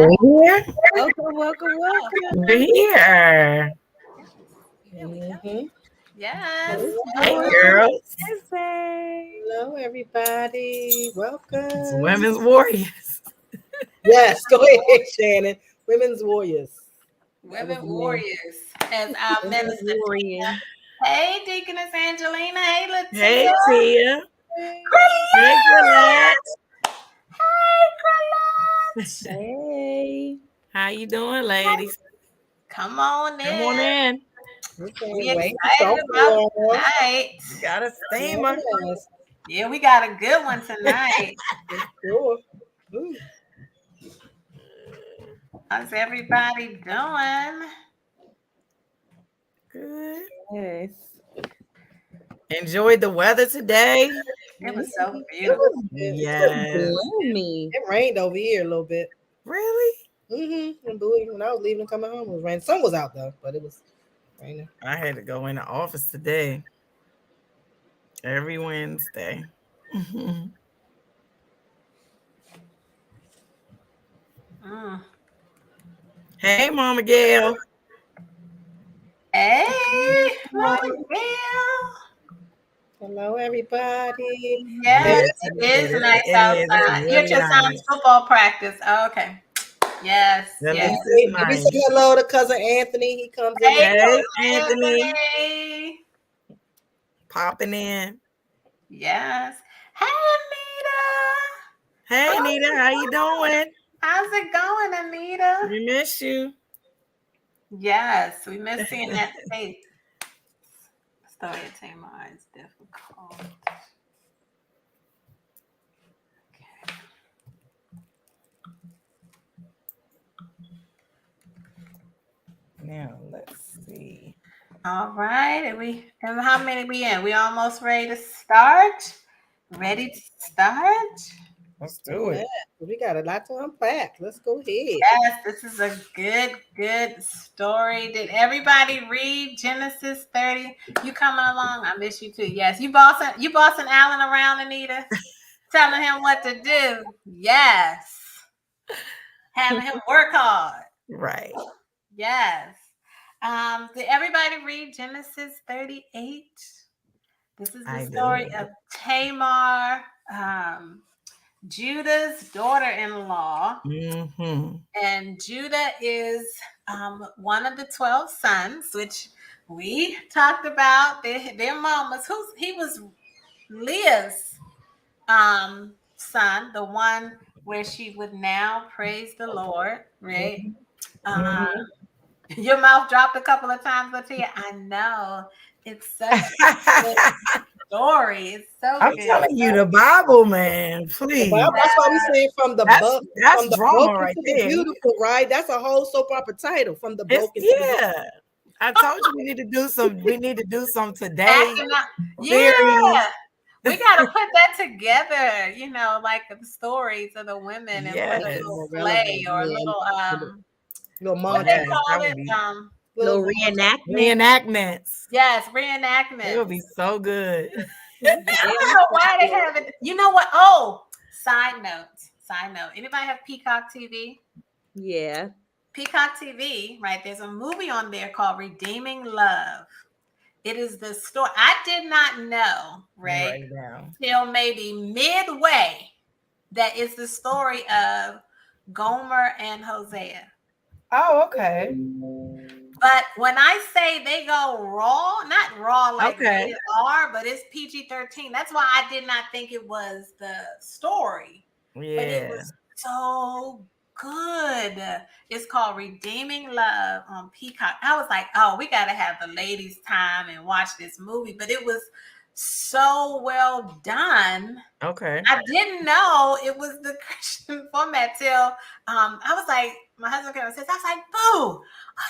We're here. Welcome. We're here. Here we go. Yes. Hey, girls. Hello, everybody. Welcome. It's Women's Warriors. Yes, go ahead, Shannon. Women's Warriors. Women Warriors. As our minister. Warrior. Hey, Deaconess Angelina. Hey, Latia. Hey, Tia. Hey. Hey, Gillette. Hey. How you doing, ladies? Come on in. Come on in. We We can't wait excited about to tonight. You got a steamer. Yes, Yeah, we got a good one tonight. for sure. Ooh. How's everybody doing? Good. Yes. Enjoyed the weather today. It was so It beautiful. was, Yes. gloomy. It rained over here a little bit. Really? When I was leaving and coming home, it was raining. Sun was out though, but it was raining. I had to go in the office today. Every Wednesday. Hey, Mama Gail. Hey, Mama Gail. Hello, everybody. Yes, it is nice outside. You're really just nice. football practice. Oh, okay. Yes. That Yes. is Let me nice. say hello to cousin Anthony. He comes in. Hey, Anthony. Anthony. Popping in. Yes. Hey, Anita. Hey, Anita, how you doing? How's it going, Anita? We miss you. Yes, we miss seeing that face. Story of Tamar is difficult. Okay. Now, let's see. All right. And how many we in? We almost ready to start? Ready to start? Let's do it. We got a lot to unpack. Let's go ahead. Yes, this is a good story. Did everybody read Genesis 30? You coming along? I miss you too. Yes. You bossing Alan around, Anita? Telling him what to do. Yes. Having him work hard. Right. Yes. Did everybody read Genesis 38? This is the story of Tamar, Judah's daughter-in-law. And Judah is one of the 12 sons, which we talked about their mamas. He was Leah's son, the one where she would now praise the Lord, right? Your mouth dropped a couple of times, Latia. I know. It's such a good story. It's so I'm good. telling you, the Bible, man. Please. Well, that's why we say from the That's from the drama broken right to the there. beautiful, right? That's a whole soap opera title. From the broken to the beautiful. I told you we need to do some. We need to do some today. Yeah. We got to put that together, like the stories of the women and put a little play or a little what they call it? Little reenactments. Yes, reenactments. It would be so good. I don't know why they have it. You know what? Oh, side note. Anybody have Peacock TV? Yeah. Peacock TV, right? There's a movie on there called Redeeming Love. It is the story. I did not know, right till maybe midway, that is the story of Gomer and Hosea. Oh, okay. But when I say they go raw, not raw like they are, but it's PG-13. That's why I did not think it was the story. Yeah. But it was so good. It's called Redeeming Love on Peacock. I was like, oh, we got to have the ladies' time and watch this movie. But it was so well done. Okay. I didn't know it was the Christian format till I was like, my husband came and says, I was like, boo,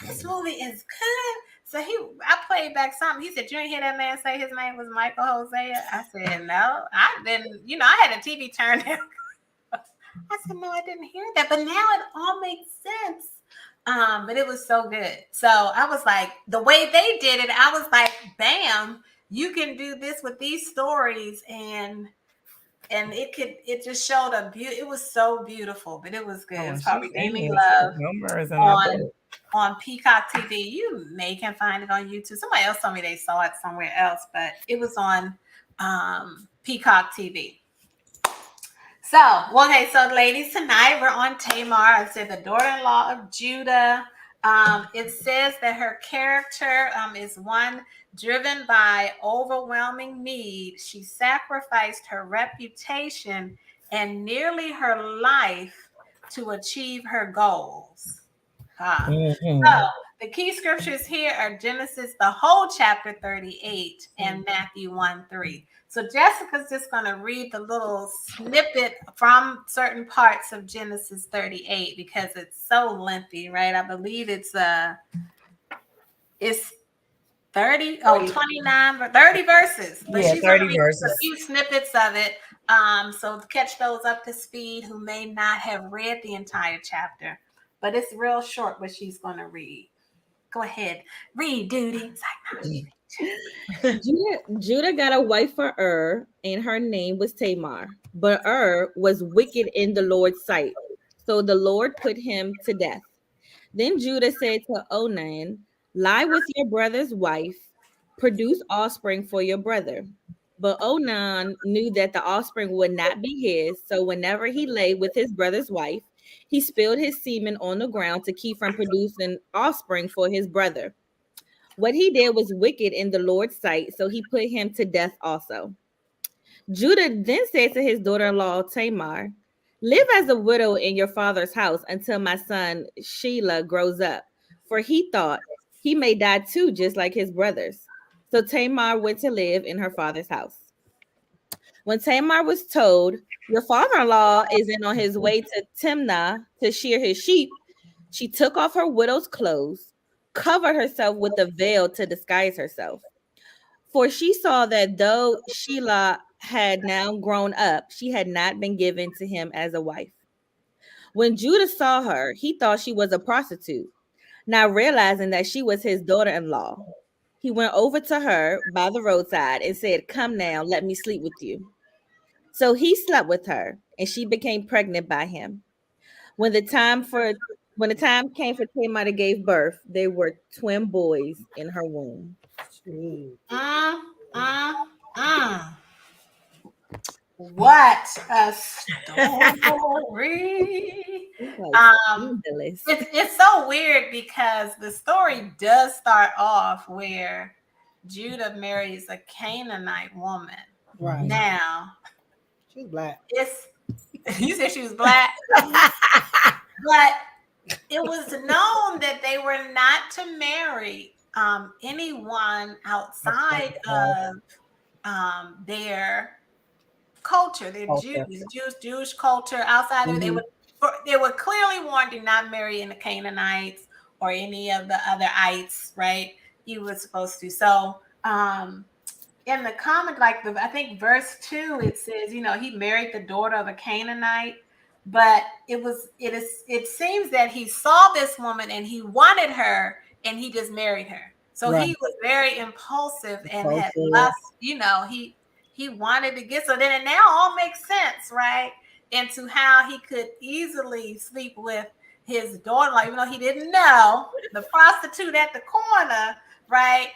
this movie is good. So I played back something. He said, you didn't hear that man say his name was Michael Hosea? I said, no, I didn't. I had a TV turned down. I said, no, I didn't hear that. But now it all makes sense. But it was so good. So I was like, the way they did it, I was like, bam, you can do this with these stories and and it just showed it was so beautiful, but it was good. It Oh, was and called she's in Redeeming there Love too. Tamar is in that on book. Peacock TV. You can find it on YouTube. Somebody else told me they saw it somewhere else, but it was on Peacock TV. So, okay, so ladies, tonight we're on Tamar. I said the daughter-in-law of Judah. It says that her character is one driven by overwhelming need. She sacrificed her reputation and nearly her life to achieve her goals. Huh. So the key scriptures here are Genesis, the whole chapter 38, and Matthew 1:3. So Jessica's just going to read the little snippet from certain parts of Genesis 38 because it's so lengthy, right? I believe it's 30, 29, 30 verses. But Yeah, she's going to 30 read a verses. few snippets of it. So catch those up to speed who may not have read the entire chapter. But it's real short what she's going to read. Go ahead. Read, Duty. Judah got a wife for and her name was Tamar. But was wicked in the Lord's sight. So the Lord put him to death. Then Judah said to Onan, lie with your brother's wife, produce offspring for your brother. But Onan knew that the offspring would not be his, so whenever he lay with his brother's wife, he spilled his semen on the ground to keep from producing offspring for his brother. What he did was wicked in the Lord's sight, so he put him to death also. Judah then said to his daughter-in-law Tamar, live as a widow in your father's house until my son Shelah grows up, for he thought he may die too, just like his brothers. So Tamar went to live in her father's house. When Tamar was told, your father-in-law is in on his way to Timnah to shear his sheep, she took off her widow's clothes, covered herself with a veil to disguise herself. For she saw that though Shelah had now grown up, she had not been given to him as a wife. When Judah saw her, he thought she was a prostitute, not realizing that she was his daughter-in-law. He went over to her by the roadside and said, come now, let me sleep with you. So he slept with her, and she became pregnant by him. When the time came for Tamar to give birth, there were twin boys in her womb. Mm, mm, mm. What a story. It's so weird because the story does start off where Judah marries a Canaanite woman. Right. Now, she's black. You said she was black? But it was known that they were not to marry anyone outside of their culture, their Jewish culture. Outside of they were clearly warned to not marry any Canaanites or any of the other ites, right? You were supposed to. So in the comment, like I think verse 2, it says, he married the daughter of a Canaanite, but it seems that he saw this woman and he wanted her and he just married her. So he was very impulsive and had lust, he wanted to get, so then it now all makes sense, right? Into how he could easily sleep with his daughter, even though he didn't know the prostitute at the corner, right?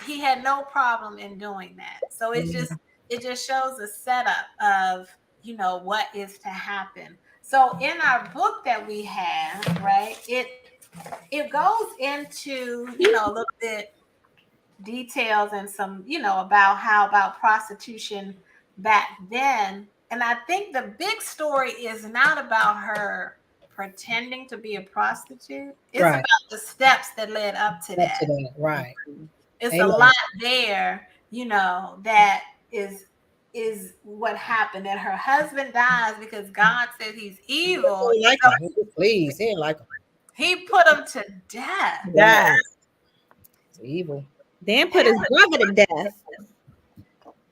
He had no problem in doing that. So it just shows a setup of what is to happen. So in our book that we have, right, it goes into a little bit details and some about prostitution back then. And I think the big story is not about her pretending to be a prostitute. It's about the steps that led up to that. Right. It's a lot there, that is what happened. That her husband dies because God says he's evil. Please, he didn't like him. He put him to death. Yeah. It's evil. Then put his brother to death.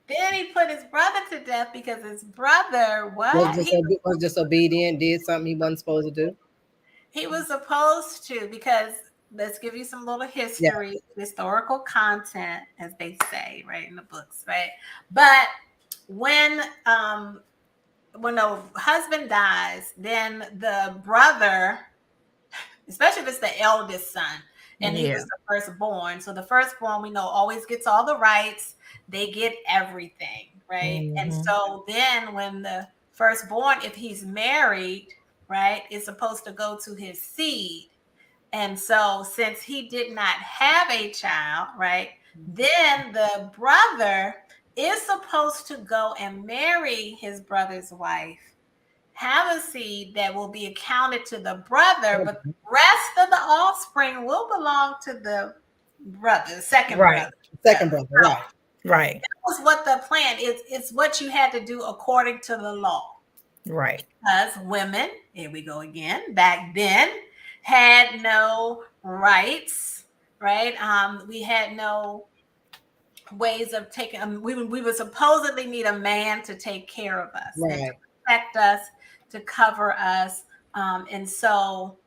Then he put his brother to death because his brother was disobedient, did something he wasn't supposed to do. He was supposed to, because let's give you some little history, historical content, as they say, right, in the books, right? But when the husband dies, then the brother, especially if it's the eldest son, and he Yeah. was the firstborn. So the firstborn, we know, always gets all the rights. They get everything, right? And Mhm. so then when the firstborn, if he's married, right, is supposed to go to his seed. And so since he did not have a child, right, then the brother is supposed to go and marry his brother's wife, have a seed that will be accounted to the brother, but the rest of the offspring will belong to the brother, the second Right. brother. Second brother, right. Right. That was what the plan is. It's what you had to do according to the law. Right. Because women, here we go again, back then had no rights, right? We had no ways of taking, we would supposedly need a man to take care of us and to Right. protect us, to cover us. And so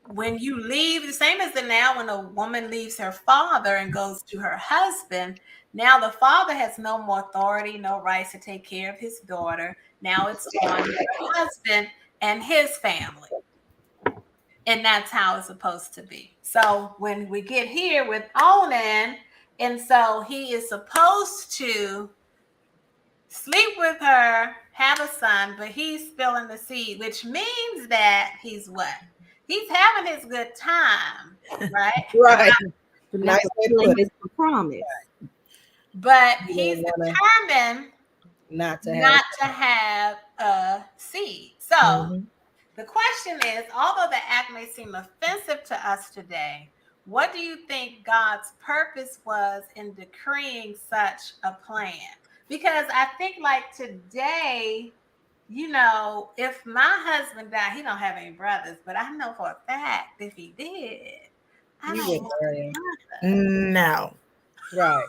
when you leave, the same as the now when a woman leaves her father and goes to her husband, now the father has no more authority, no rights to take care of his daughter. Now it's on the husband and his family. And that's how it's supposed to be. So when we get here with Onan, and so he is supposed to sleep with her, have a son, but he's spilling the seed, which means that he's what? He's having his good time, right? Right. Not Nice way to fulfilling put it. his promise. But You he's don't wanna determined not to have not to have a seed. So Mhm. the question is, although the act may seem offensive to us today, what do you think God's purpose was in decreeing such a plan? Because I think like today, if my husband died, he don't have any brothers, but I know for a fact if he did, I you don't wouldn't want marry him. a brother. No. Right.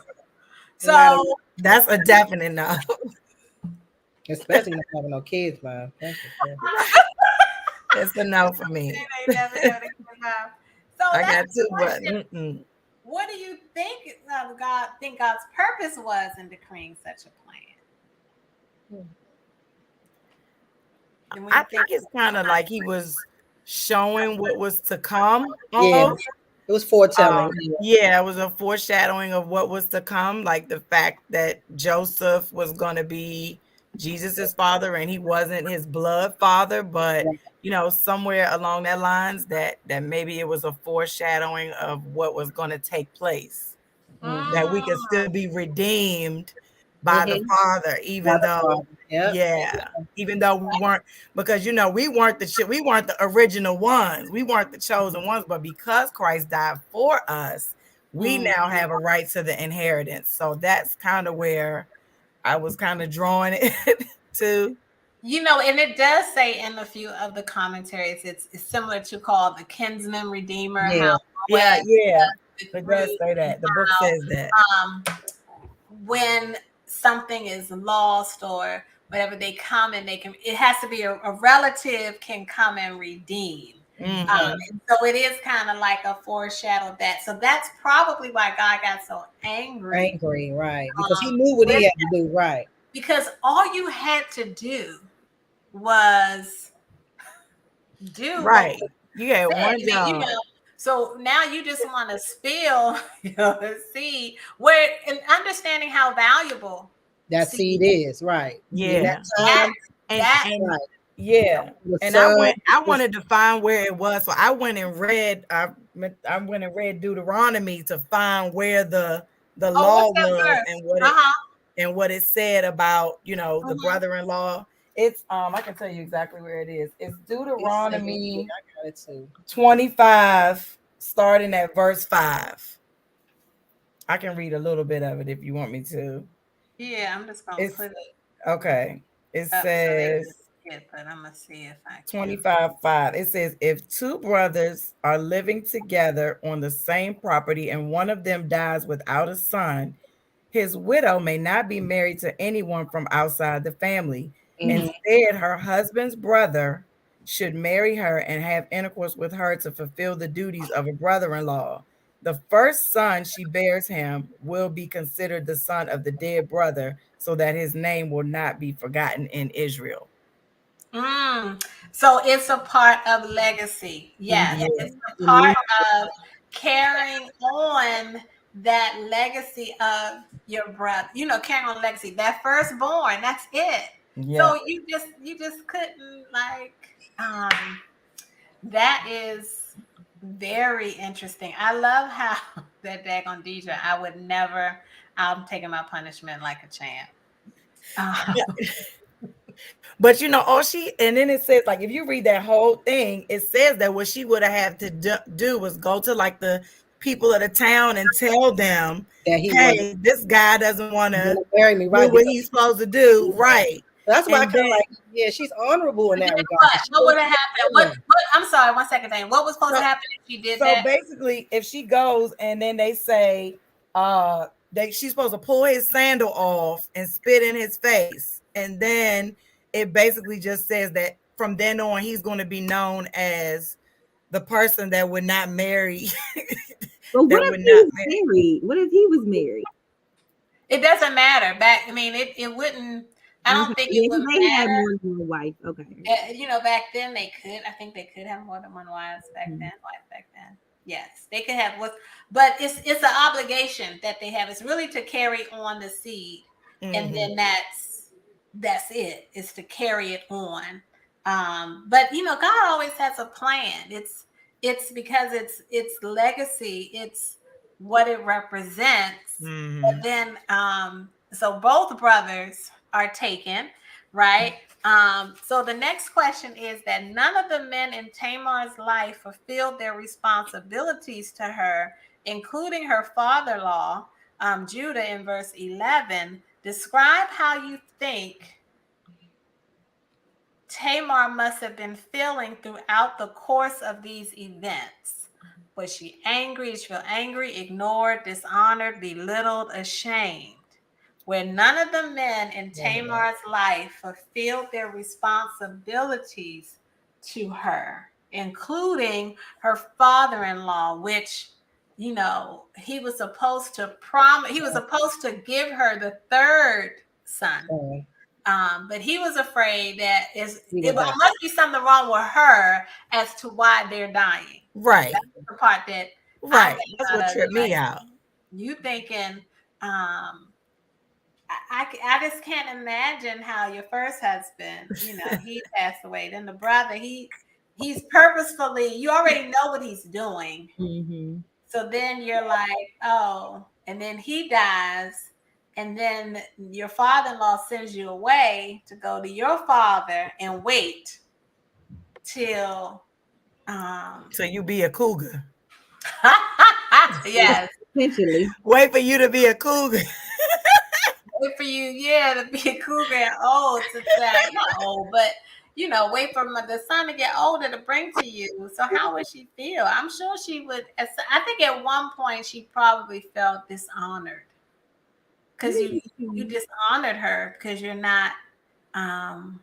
No matter, So That's a definite no. especially not having no kids, man. That's for sure. It's a no for me. they never have to give up. So I that's got the two, but question. What do you think God's purpose was in decreeing such a plan? And when I you think think, it's kind of like he was showing what was to come Yeah. almost. It was foretelling. Yeah, it was a foreshadowing of what was to come, like the fact that Joseph was going to be Jesus's father and he wasn't his blood father, but somewhere along that lines that maybe it was a foreshadowing of what was going to take place, that we could still be redeemed by the Mhm. Father, By even the though, Father. Yep. even though we weren't, because we weren't we weren't the original ones, we weren't the chosen ones, but because Christ died for us, we now have a right to the inheritance. So that's kind of where I was kind of drawing it to. and it does say in a few of the commentaries, it's similar to called the kinsman redeemer, Yeah. how Yeah, it it grew, does say that. The book how says that. when something is lost or whatever, they come and it has to be a relative can come and redeem. Mhm. And so it is kind of like a foreshadow of that. So that's probably why God got so angry. Angry, right. Because he knew what he had to do, right. Because all you had to do was do what Right. You had said. one job. So now you just want to spill the seed, where and understanding how valuable That seed is, right. In Yeah. that time, And right. yeah. The And son I was wanted to find where it was. So I went and read Deuteronomy to find where the what's law that was verse? and what it said about, the brother-in-law. It's I can tell you exactly where it is. It's Deuteronomy I got it too. 25, starting at verse 5. I can read a little bit of it if you want me to. Yeah, I'm just gonna It's put it okay. It up so they can says see it, but I'm gonna see if I can. 25:5. It says, if two brothers are living together on the same property and one of them dies without a son, his widow may not be married to anyone from outside the family. Mhm. Instead, her husband's brother should marry her and have intercourse with her to fulfill the duties of a brother-in-law. The first son she bears him will be considered the son of the dead brother, so that his name will not be forgotten in Israel. So it's a part of legacy. Yes, Yeah. it's a part of carrying on that legacy of your brother. Carrying on legacy. That firstborn. That's it. Yeah. So you just couldn't that is very interesting. I love how that daggone Deidre. I would never. I'm taking my punishment like a champ. But all and then it says, like, if you read that whole thing, it says that what she would have had to do was go to like the people of the town and tell them that he hey, this guy doesn't want to marry me, right? do what he's supposed to do, right? That's why I And kind of then, like, yeah, she's honorable in that regard. What would have happened? What? I'm sorry, 1 second, Dane. What was supposed to happen if she did that? So basically, if she goes and then they say, she's supposed to pull his sandal off and spit in his face, and then it basically just says that from then on he's going to be known as the person that would not marry. But what if he was married? What if he was married? It doesn't matter. It wouldn't. I don't think it would they matter. had more than one wife. Okay. Back then they could. I think they could have more than one wife back then. Yes, they could have. But it's an obligation that they have. It's really to carry on the seed, and then that's it. It's to carry it on. But God always has a plan. It's because it's legacy. It's what it represents. And then so both brothers are taken, right? So the next question is that none of the men in Tamar's life fulfilled their responsibilities to her, including her father-in-law, Judah, in verse 11. Describe how you think Tamar must have been feeling throughout the course of these events. Was she angry? Did she feel angry, ignored, dishonored, belittled, ashamed? Where none of the men in Tamar's life fulfilled their responsibilities to her, including her father-in-law, which, he was supposed to he was supposed to give her the third son. But he was afraid that it must be something wrong with her as to why they're dying. Right. That's the part that that's what tripped me out. You thinking, I just can't imagine how your first husband, he passed away. Then the brother, he's purposefully, you already know what he's doing. So then you're like, oh, and then he dies. And then your father-in-law sends you away to go to your father and wait till so you be a cougar. Yes. Essentially. Wait for you to be a cougar. Wait for you, to be a cougar and old to say, not old, but wait for the son to get older to bring to you. So how would she feel? I'm sure she would. I think at one point she probably felt dishonored. Because you dishonored her because you're not and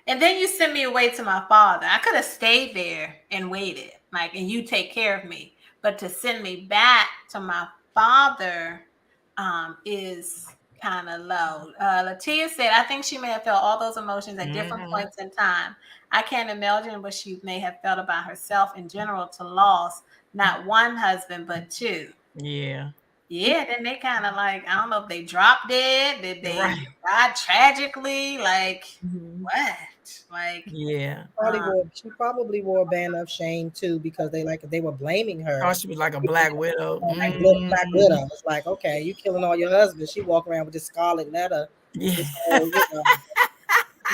then you sent me away to my father. I could have stayed there and waited, and you take care of me. But to send me back to my father is kind of low. Latia said, I think she may have felt all those emotions at different points in time. I can't imagine what she may have felt about herself in general to loss, not one husband, but two. Yeah, then they kind of I don't know if they dropped dead, did they die tragically? What? She probably wore a band of shame too, because they were blaming her. Oh, she was like a black widow. Black widow. It's like, okay, you killing all your husbands. She walk around with this scarlet letter. Yeah.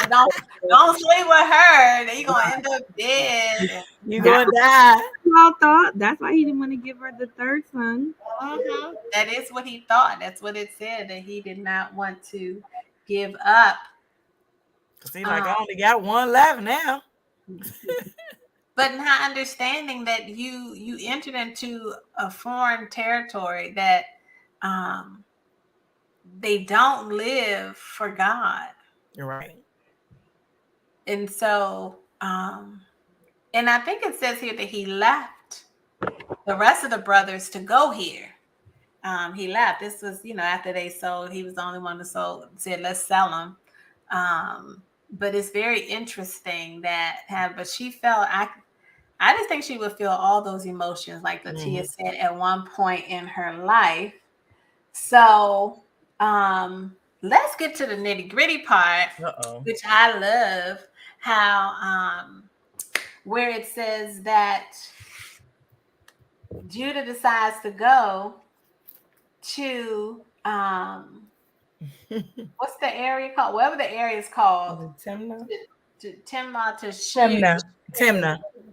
Don't sleep with her. Then you're gonna end up dead. You're gonna die. Y'all thought that's why he didn't want to give her the third son. That is what he thought. That's what it said, that he did not want to give up. See, I only got one left now. But not understanding that you entered into a foreign territory that they don't live for God. You're right. And so, and I think it says here that he left the rest of the brothers to go here. He left. This was, after they sold, he was the only one that sold, said, let's sell them. But it's very interesting but she felt, I just think she would feel all those emotions, like Latia said, at one point in her life. So let's get to the nitty gritty part, which I love, how where it says that Judah decides to go to what's the area called? Whatever the area is called. Timnah.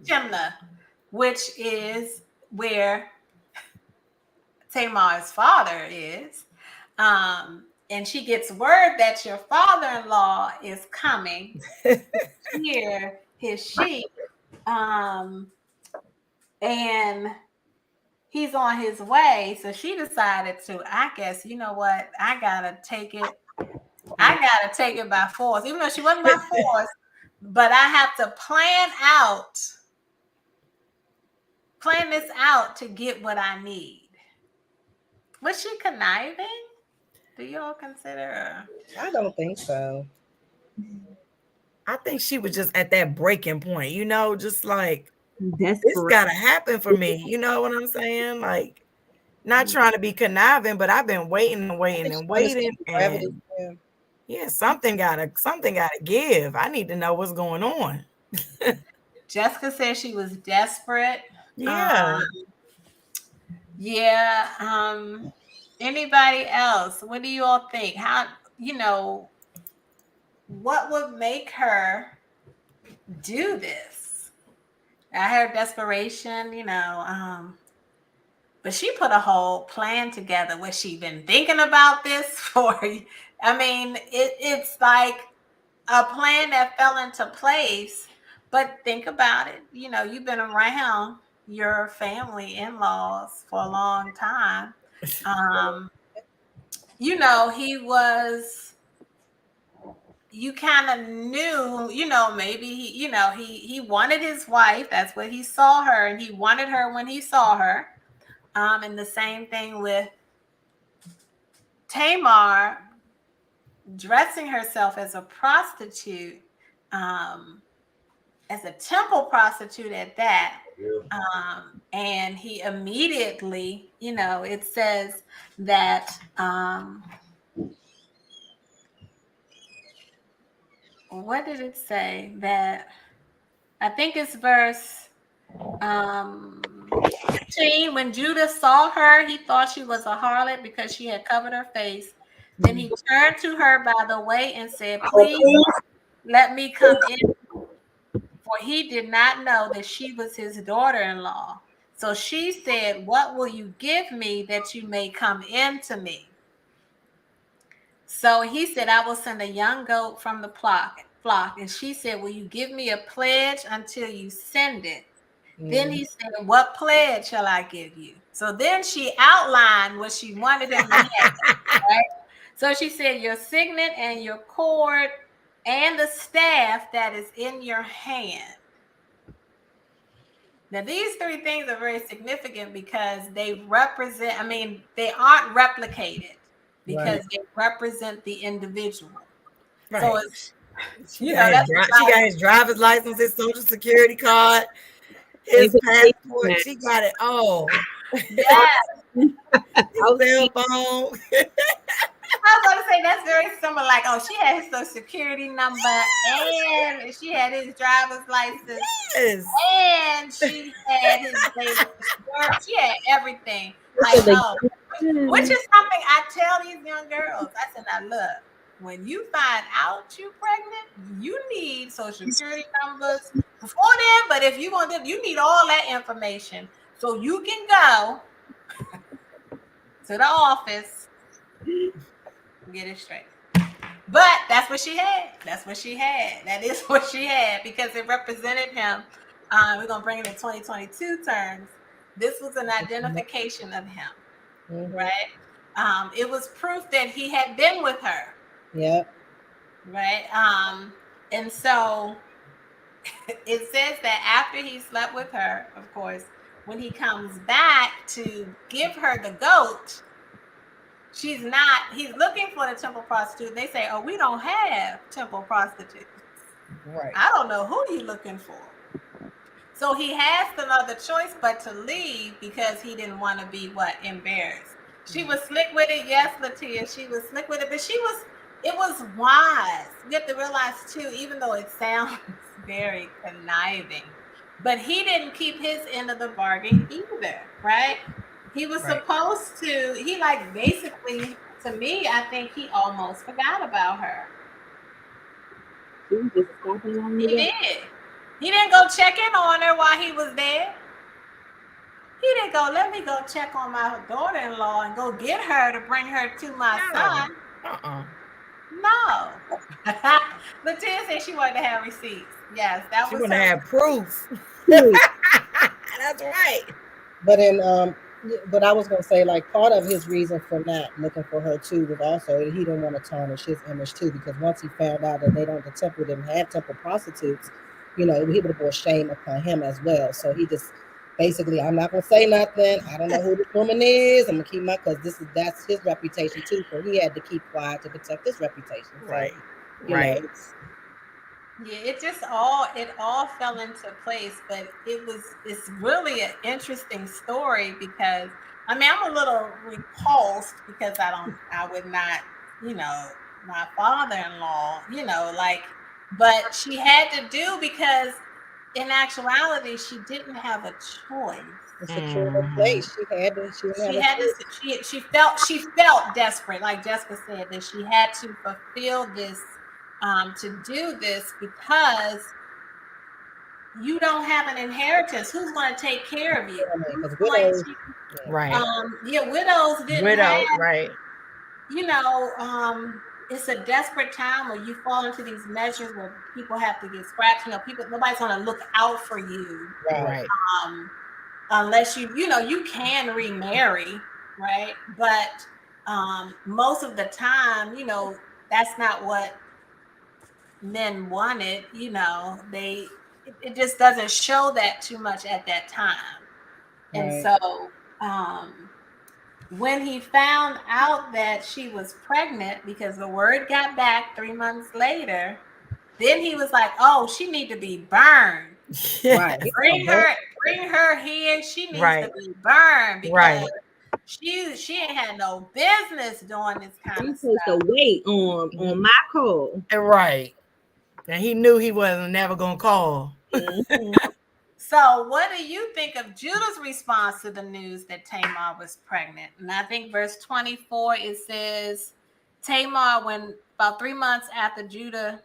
Timnah, which is where Tamar's father is. And she gets word that your father-in-law is coming to shear his sheep. And he's on his way. So she decided to, I guess, you know what? I gotta take it by force, even though she wasn't by force, but I have to plan this out to get what I need. Was she conniving? Do you all consider her? I don't think so. I think she was just at that breaking point, just like, Desperate. this gotta happen for me. You know what I'm saying? Like, not trying to be conniving, but I've been waiting and waiting and waiting. And yeah, something gotta give. I need to know what's going on. Jessica said she was desperate. Yeah. Anybody else? What do you all think? How, what would make her do this? I heard desperation, but she put a whole plan together. Was she been thinking about this for? I mean, it's like a plan that fell into place. But think about it. You've been around your family in-laws for a long time. He was. You kind of knew, maybe he wanted his wife. That's what he saw her, and he wanted her when he saw her. And the same thing with Tamar dressing herself as a prostitute, as a temple prostitute at that. And he immediately, it says that, what did it say? That I think it's verse 15. When Judah saw her, he thought she was a harlot because she had covered her face. Then he turned to her by the way and said, please let me come in. For he did not know that she was his daughter-in-law. So she said, what will you give me that you may come in to me? So he said, I will send a young goat from the flock. And she said, will you give me a pledge until you send it? Then he said, what pledge shall I give you? So then she outlined what she wanted him to have, right? So she said, your signet and your cord and the staff that is in your hand. Now, these three things are very significant because they represent, they aren't replicated because they represent the individual. Right. So it's, she got his driver's license, his social security card, his passport. She got it all. Yeah. His cell phone. I was going to say that's very similar. Like, she had his social security number and she had his driver's license. Yes. And she had his baby. She had everything. Like, which is something I tell these young girls. I said, now look, when you find out you're pregnant, you need social security numbers before then. But if you want them, you need all that information so you can go to the office and get it straight. But that's what she had. That is what she had because it represented him. We're going to bring it in 2022 terms. This was an identification of him, right? It was proof that he had been with her. Yep. Right. And so it says that after he slept with her, of course, when he comes back to give her the goat, he's looking for the temple prostitute. They say, oh, we don't have temple prostitutes. Right. I don't know who you looking for. So he has another choice but to leave because he didn't want to be embarrassed. She was slick with it. Yes, Latia, she was slick with it, but it was wise. You have to realize too, even though it sounds very conniving, but he didn't keep his end of the bargain either, right? He was supposed to, basically, to me, I think he almost forgot about her. He just stopping on He me. did. He didn't go check in on her while he was there. He didn't go, let me go check on my daughter-in-law and go get her to bring her to my son. No. Latia said she wanted to have receipts. Yes, that She was wanted to her. have proof. That's right. But but I was gonna say, like, part of his reason for not looking for her too was also he didn't want to tarnish his image too, because once he found out that the temple didn't have temple prostitutes, he would have brought shame upon him as well. So he just basically, I'm not gonna say nothing. I don't know who this woman is. I'm gonna keep because that's his reputation too. So he had to keep quiet to protect his reputation. Right. So, right. Yeah, it all fell into place, but it's really an interesting story because I'm a little repulsed because I would not, my father-in-law, but she had to do because in actuality she didn't have a choice. The secure place. She felt desperate, like Jessica said, that she had to fulfill this, to do this because you don't have an inheritance. Who's going to take care of you? Right. Widows didn't have. Right. It's a desperate time where you fall into these measures where people have to get scratched. Nobody's going to look out for you. Right. Unless you can remarry, right? But most of the time, that's not what men wanted. It just doesn't show that too much at that time. Right. And so when he found out that she was pregnant, because the word got back 3 months later, then he was like, oh, she need to be burned. Right. Bring her here. She needs to be burned because she ain't had no business doing this kind of stuff. She's supposed to wait on my call. Right. And he knew he wasn't never gonna call. So what do you think of Judah's response to the news that Tamar was pregnant? And I think verse 24, it says, Tamar, when about 3 months after Judah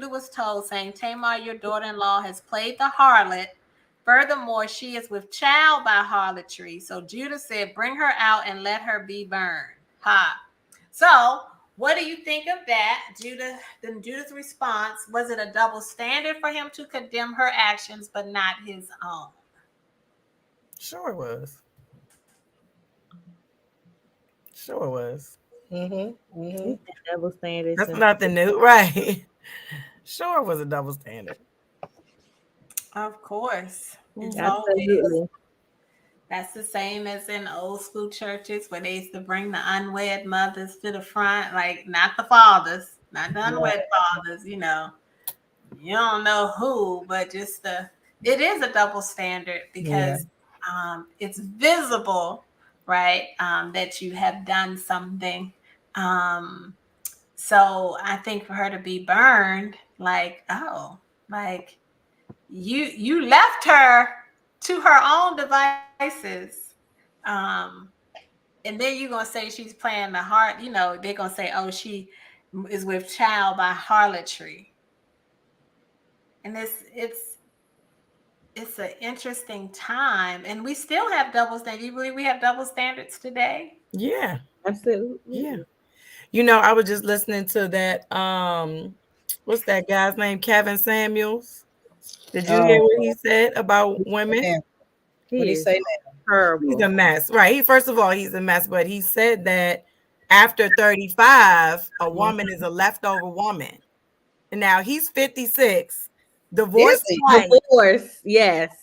was told, saying, Tamar, your daughter-in-law has played the harlot. Furthermore, she is with child by harlotry. So Judah said, bring her out and let her be burned. So what do you think of that? Judah's response, was it a double standard for him to condemn her actions, but not his own? Sure it was. Sure it was. Double standard. That's nothing new, right? Sure it was a double standard. Of course. Absolutely. That's the same as in old school churches where they used to bring the unwed mothers to the front, like not the fathers, not the unwed fathers, you don't know who, but just it is a double standard because it's visible, right? That you have done something. So I think for her to be burned, you left her to her own devices, and then you're gonna say she's playing the heart. They're gonna say, oh, she is with child by harlotry, and it's an interesting time, and we still have double standards. You believe we have double standards today? Yeah, absolutely. Yeah. I was just listening to that. What's that guy's name? Kevin Samuels. Did you hear what he said about women? What did he say? Terrible. He's a mess, right? First of all, he's a mess, but he said that after 35, a woman is a leftover woman. And now he's 56, divorced twice. Divorce, yes.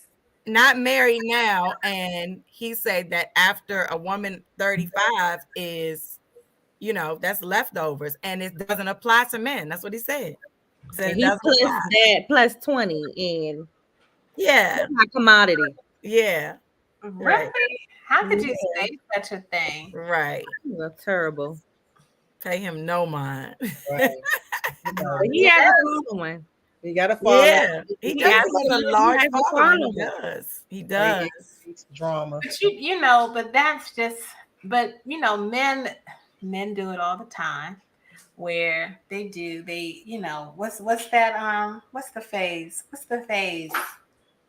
not married now, and he said that after a woman 35 is, that's leftovers, and it doesn't apply to men. That's what he said. He said And it he doesn't plus apply. that plus 20 and Yeah, my commodity. yeah, right, Really? How could you Yeah. say such a thing? right. That's terrible. Pay him no mind. Right. You know, But he has a following. you got to follow. Yeah, he He does have a absolutely large has a following. He following. does. He does. It's drama. But but that's just, but men do it all the time, where what's that, what's the phase?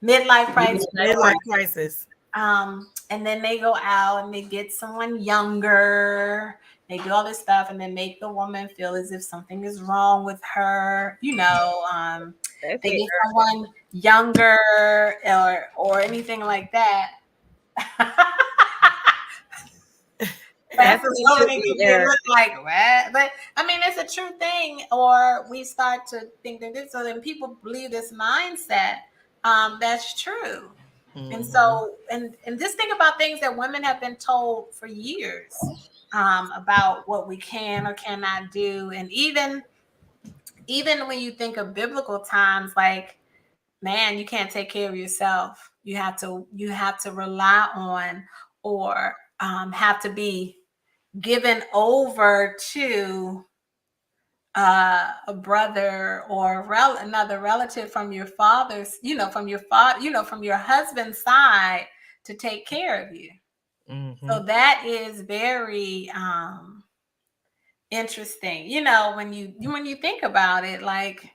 Midlife crisis. Midlife crisis. And then they go out and they get someone younger. They do all this stuff and then make the woman feel as if something is wrong with her. That's They it. get someone younger or anything like that. That's So many it, people Eric. look like what? But I mean, it's a true thing. Or we start to think that this, so then people believe this mindset. That's true. And so, and just think about things that women have been told for years, about what we can or cannot do. And even when you think of biblical times, like, man, you can't take care of yourself. You have to rely on, or have to be given over to a brother or another relative from your father's, from your husband's side, to take care of you. So that is very interesting. When you think about it, like,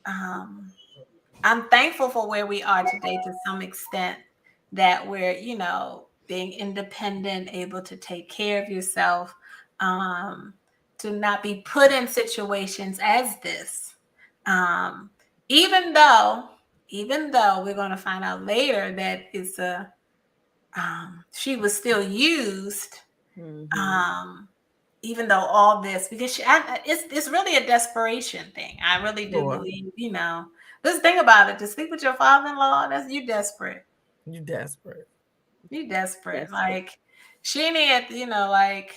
I'm thankful for where we are today to some extent, that we're, being independent, able to take care of yourself, to not be put in situations as this. Um, even though, we're going to find out later that she was still used, even though all this, because it's really a desperation thing. I really do believe, let's think about it. To sleep with your father-in-law, that's you desperate. You desperate. You desperate. Yes. Like, she needed, like,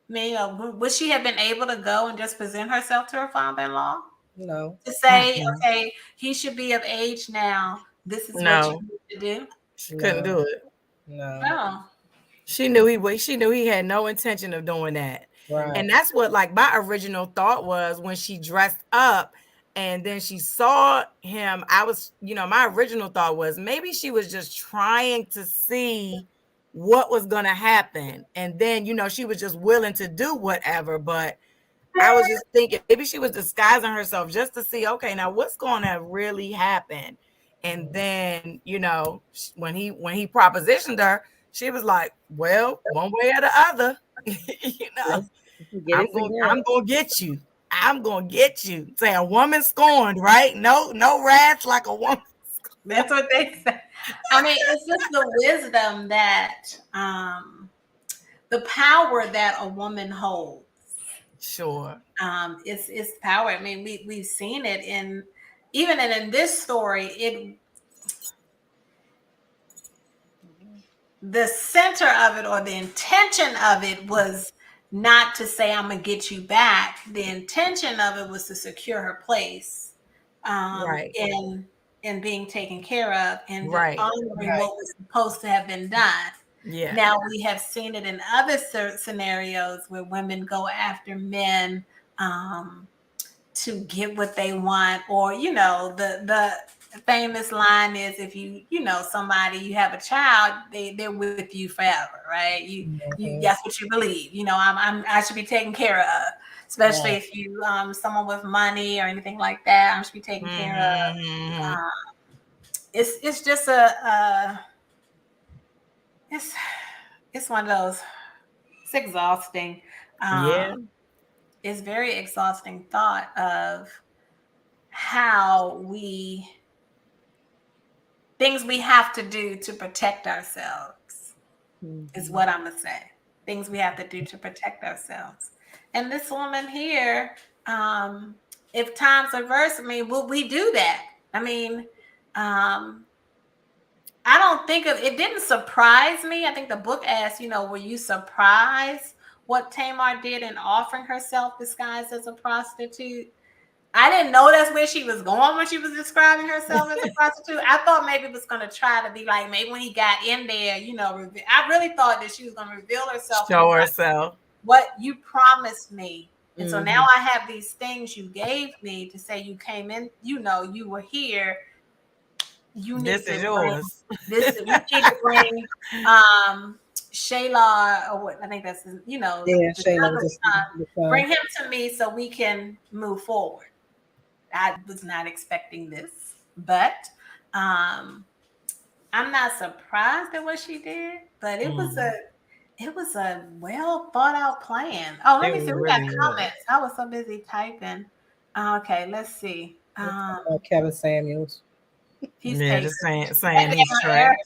would she have been able to go and just present herself to her father-in-law No. to say, okay, he should be of age now. This is what you need to do? She couldn't do it. No. She knew he had no intention of doing that. Right. And that's what, like, my original thought was when she dressed up and then she saw him. I was, my original thought was maybe she was just trying to see what was going to happen. And then, she was just willing to do whatever. But I was just thinking maybe she was disguising herself just to see, okay, now what's going to really happen? And then, when he propositioned her, she was like, well, one way or the other, I'm gonna get you. I'm gonna get you. Say a woman scorned, right? No wrath like a woman. That's what they say. I mean, it's just the wisdom that, the power that a woman holds. Sure. It's power. I mean, we've seen it in this story. The center of it, or the intention of it, was not to say, I'm gonna get you back. The intention of it was to secure her place, Right. in being taken care of, and Right. honoring what was supposed to have been done. Yeah. Now we have seen it in other scenarios where women go after men, to get what they want, or the famous line is, if you somebody, you have a child, they're with you forever, right? You that's what you believe. I should be taken care of, especially if you someone with money or anything like that. I should be taken care of. It's just it's one of those. It's exhausting. Yeah. It's very exhausting thought of how things we have to do to protect ourselves, is what I'm gonna say. Things we have to do to protect ourselves. And this woman here, if times are adverse, I mean, will we do that? I mean, I don't think of it. Didn't surprise me. I think the book asked, were you surprised what Tamar did in offering herself disguised as a prostitute? I didn't know that's where she was going when she was describing herself as a prostitute. I thought maybe it was going to try to be like, maybe when he got in there, I really thought that she was going to reveal herself. Show herself. What you promised me. And so Mhm. now I have these things you gave me to say you came in, you were here. You need This to is bring yours. this. You need to bring Shayla, or what I think that's the Shayla younger was son. Bring him to me so we can move forward. I was not expecting this, but I'm not surprised at what she did. But it was a well thought out plan. Oh, let me see. We got comments. I was so busy typing. Okay, let's see. Kevin Samuels. He's just saying he's trash.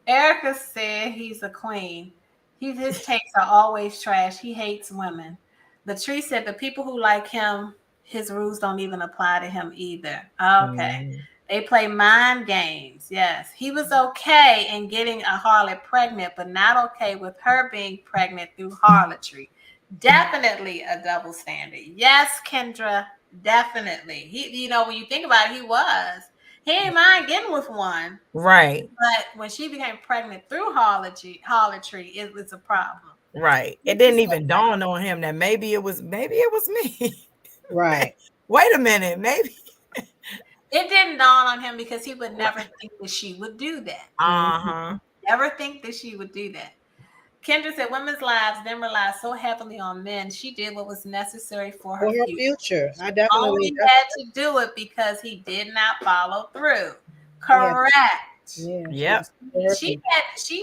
Erica said he's a queen. His takes are always trash. He hates women. Latrice said the people who like him, his rules don't even apply to him either. Okay. They play mind games. Yes. He was okay in getting a harlot pregnant, but not okay with her being pregnant through harlotry. Definitely a double standard. Yes, Kendra, definitely. He, when you think about it, he ain't mind getting with one. Right. But when she became pregnant through harlotry, it was a problem. Right. It didn't even dawn on him that maybe it was me. Right. Wait a minute, maybe. It didn't dawn on him because he would never think that she would do that. Never think that she would do that. Kendra said women's lives then rely so heavily on men. She did what was necessary for her future. I definitely only had to do it because he did not follow through. Correct. Yeah. She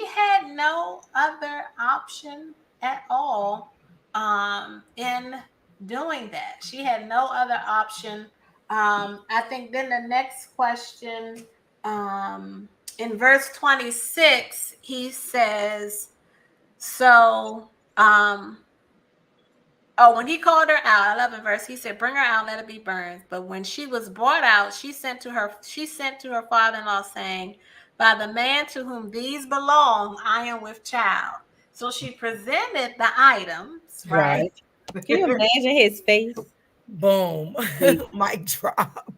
had no other option at all in doing that. She had no other option. I think then the next question, in verse 26, he says, when he called her out, 11 verse, he said, bring her out, let her be burned. But when she was brought out, she sent to her father-in-law saying, by the man to whom these belong, I am with child. So she presented the items, right? Can you imagine his face? Boom. Mic drop.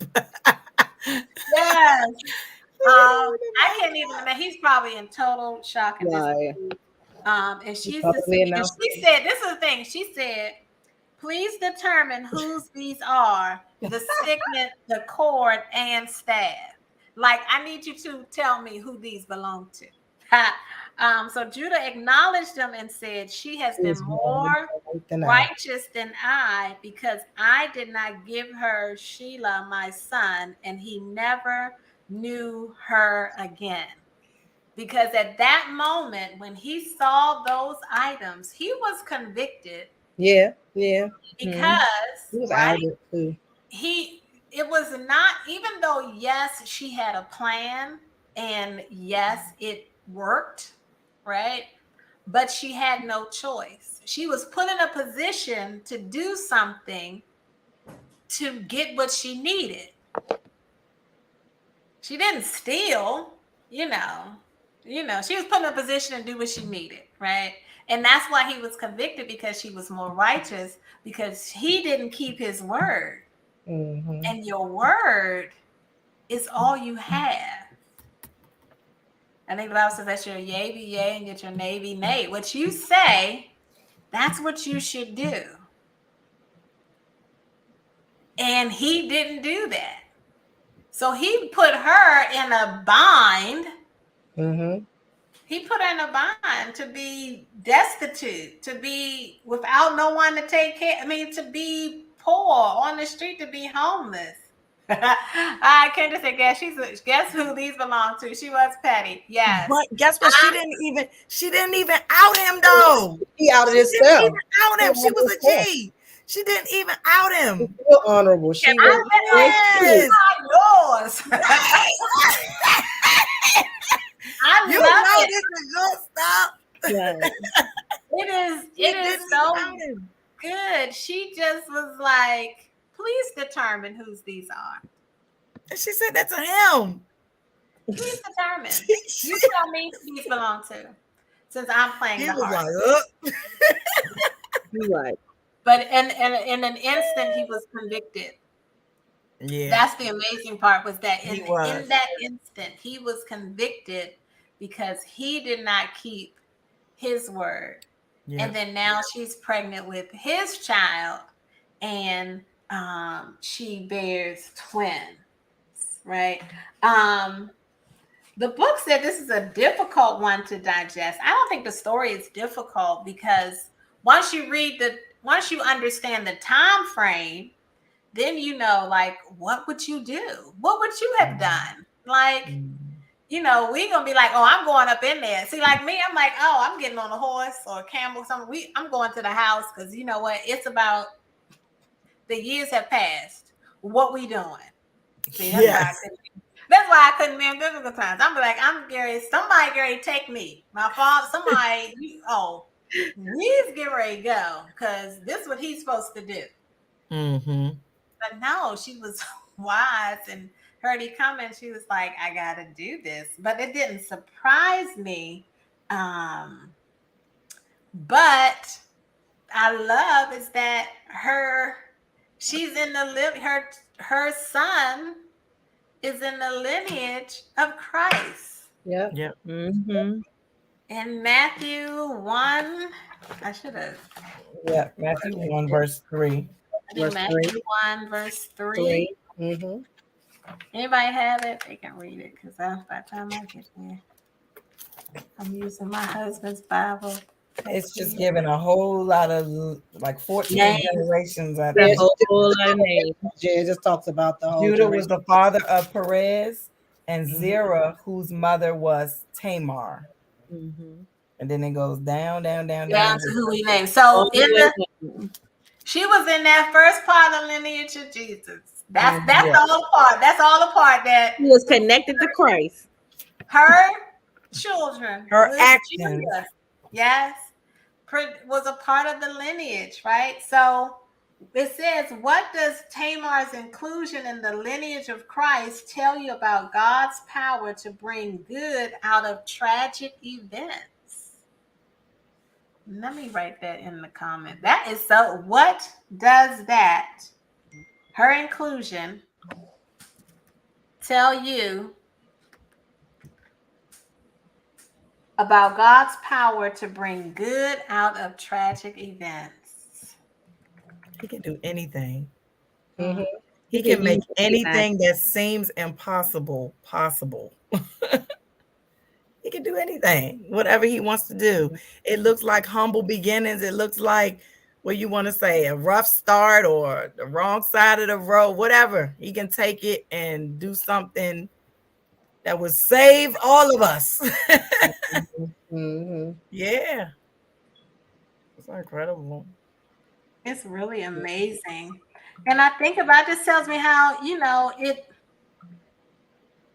Yes. I can't even imagine. He's probably in total shock and disbelief. And she said, this is the thing. She said, please determine whose these are, the signet, the cord, and staff. Like, I need you to tell me who these belong to. So Judah acknowledged them and said, she has been more righteous than I, because I did not give her Sheila, my son, and he never knew her again. Because at that moment, when he saw those items, he was convicted. Yeah. Because he was out of it too. It was not, even though, yes, she had a plan and yes, it worked, right? But she had no choice. She was put in a position to do something to get what she needed. She didn't steal, she was put in a position to do what she needed, right? And that's why he was convicted, because she was more righteous, because he didn't keep his word. And your word is all you have. I think the Bible says that your yea be yea and get your nay be nay. What you say, that's what you should do. And he didn't do that. So he put her in a bind. He put her in a bind to be destitute, to be without no one to take care. To be poor on the street, to be homeless. I can't just say, guess who these belong to? She was petty. Yes. But guess what? She didn't even out him though. He outed himself. She didn't even out him. She was a G. She didn't even out him. Real honorable. She was yours. I love it. This is good stuff. It is so good. She just was like, please determine whose these are. And she said that to him. He's determined. You tell me who these belong to, since I'm playing He the was heart. like, Right. But in an instant, he was convicted. yeah, That's the amazing part, was that he in was. that instant, he was convicted because he did not keep his word. Yeah, And then now she's pregnant with his child, and she bears twins, right? The book said this is a difficult one to digest. I don't think the story is difficult, because once you understand the time frame, then you know, like, what would you do? What would you have done? Like, we gonna be like, oh, I'm going up in there. See, like me, I'm like, oh, I'm getting on a horse or a camel or something. I'm going to the house, because you know what? It's about, the years have passed. What we doing? See, yes, that's why I couldn't be in biblical times. I'm like, somebody Gary, take me. My father, he's getting ready to go, because this is what he's supposed to do. mm-hmm. But no, she was wise and heard he coming. She was like, I gotta do this. But it didn't surprise me. But I love is that she's in her son is in the lineage of Christ. Yeah. Yep. Mm-hmm. In Matthew 1, I should have. Yeah, Matthew 1, verse 3. I think Verse 3. Matthew 1, verse 3. 3. Mm-hmm. Anybody have it? They can read it, because by the time I get there, I'm using my husband's Bible. It's just giving a whole lot of like 14 Names. generations. I Yeah, think. A whole lot of names. it just talks about the whole Judah was generation. the father of Perez and Mhm. Zerah, whose mother was Tamar. Mm-hmm. And then it goes down, down, down, Down down. to who he named. So Oh, she was in that first part of the lineage of Jesus. That's Yeah. all the part. That's all the part that he was connected to Christ. her children, Her was actions. Judah, yes, was a part of the lineage, right? So it says, what does Tamar's inclusion in the lineage of Christ tell you about God's power to bring good out of tragic events? Let me write that in the comment. That is so. What does that, her inclusion, tell you about God's power to bring good out of tragic events? He can do anything. Mm-hmm. He can make anything that seems impossible possible. He can do anything, whatever he wants to do. It looks like humble beginnings. It looks like what you want to say, a rough start or the wrong side of the road, whatever. He can take it and do something that would save all of us. Mm-hmm. Yeah. It's incredible. It's really amazing. And I think about this, tells me how,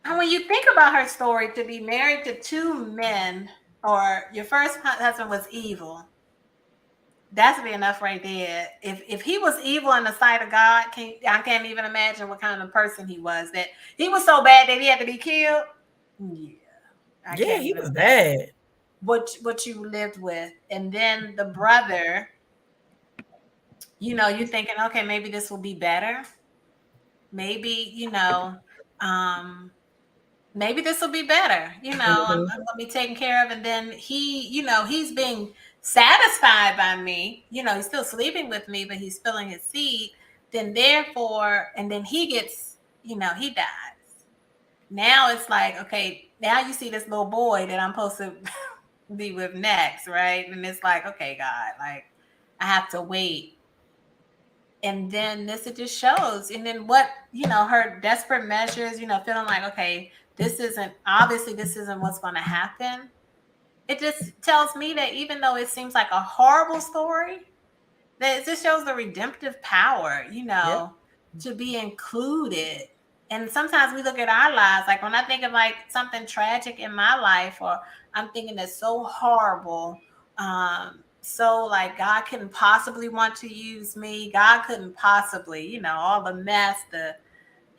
and when you think about her story, to be married to two men, or your first husband was evil, that's be enough right there. If he was evil in the sight of God, I can't even imagine what kind of person he was. That he was so bad that he had to be killed. Yeah, I Yeah, can't he even was imagine bad. what you lived with. And then the brother, you're thinking, okay, maybe this will be better. Maybe, maybe this will be better. I'm gonna be taken care of. And then he's being satisfied by me. He's still sleeping with me, but he's spilling his seed. Then therefore, and then he gets, he dies. Now it's like, okay, now you see this little boy that I'm supposed to be with next, right? And it's like, okay, God, like I have to wait. And then this, it just shows. And then what, her desperate measures, feeling like, okay, this isn't what's going to happen. It just tells me that even though it seems like a horrible story, that it just shows the redemptive power, to be included. And sometimes we look at our lives, like when I think of like something tragic in my life, or I'm thinking that's so horrible, so like God couldn't possibly want to use me. God couldn't possibly, all the mess,